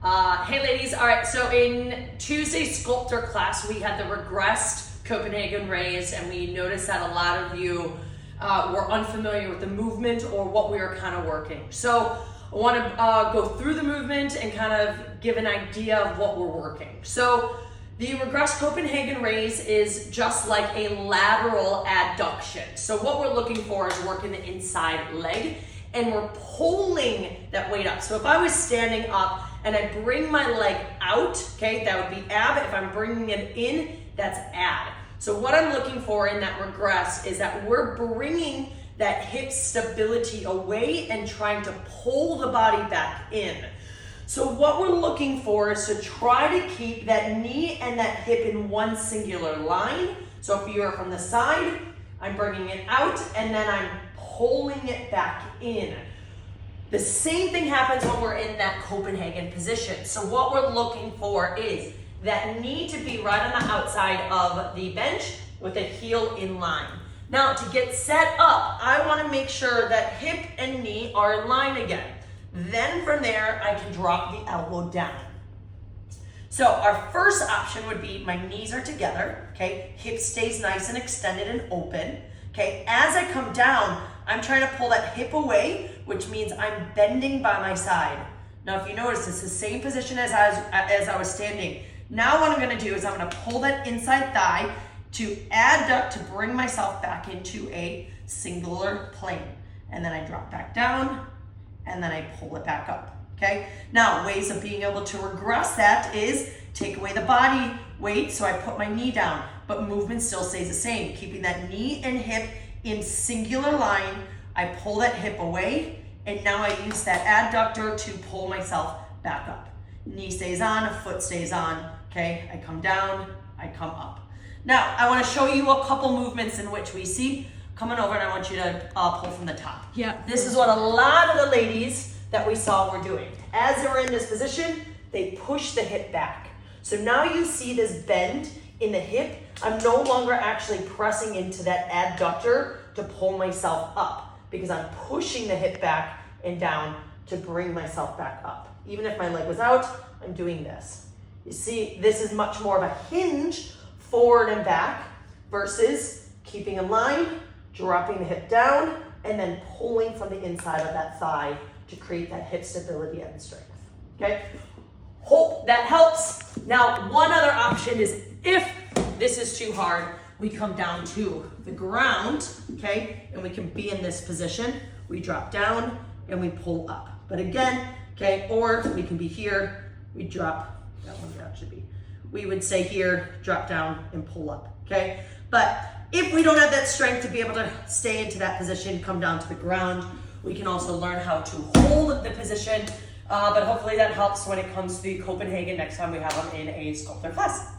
Hey ladies, all right, so in Tuesday's sculptor class, we had the Regressed Copenhagen raise, and we noticed that a lot of you were unfamiliar with the movement or what we were kind of working. So I want to go through the movement and kind of give an idea of what we're working. So the Regressed Copenhagen raise is just like a lateral adduction. So what we're looking for is working the inside leg, and we're pulling that weight up. So if I was standing up and I bring my leg out, okay, that would be ab. If I'm bringing it in, that's add. So what I'm looking for in that regress is that we're bringing that hip stability away and trying to pull the body back in. So what we're looking for is to try to keep that knee and that hip in one singular line. So if you're from the side, I'm bringing it out and then I'm pulling it back in. The same thing happens when we're in that Copenhagen position. So what we're looking for is that knee to be right on the outside of the bench with a heel in line. Now to get set up, I want to make sure that hip and knee are in line again. Then from there, I can drop the elbow down. So our first option would be my knees are together, okay? Hip stays nice and extended and open, okay? As I come down, I'm trying to pull that hip away, which means I'm bending by my side. Now, if you notice, it's the same position as I was standing. Now what I'm gonna do is I'm gonna pull that inside thigh to adduct to bring myself back into a singular plane. And then I drop back down, and then I pull it back up, okay? Now, ways of being able to regress that is take away the body weight, so I put my knee down, but movement still stays the same, keeping that knee and hip in singular line. I pull that hip away, and now I use that adductor to pull myself back up. Knee stays on, foot stays on, okay? I come down, I come up. Now, I wanna show you a couple movements in which we see coming over, and I want you to pull from the top. Yeah. This is what a lot of the ladies that we saw were doing. As they were in this position, they push the hip back. So now you see this bend in the hip. I'm no longer actually pressing into that adductor to pull myself up because I'm pushing the hip back and down to bring myself back up. Even if my leg was out, I'm doing this. You see, this is much more of a hinge forward and back versus keeping in line, dropping the hip down, and then pulling from the inside of that thigh to create that hip stability and strength, okay? Hope that helps. Now, one other option is if this is too hard, we come down to the ground, okay? And we can be in this position. We drop down and we pull up. But again, okay, or we can be here, we drop, that one would actually be, we would say here, drop down and pull up, okay? But if we don't have that strength to be able to stay into that position, come down to the ground, we can also learn how to hold the position, but hopefully that helps when it comes to the Copenhagen next time we have them in a sculptor class.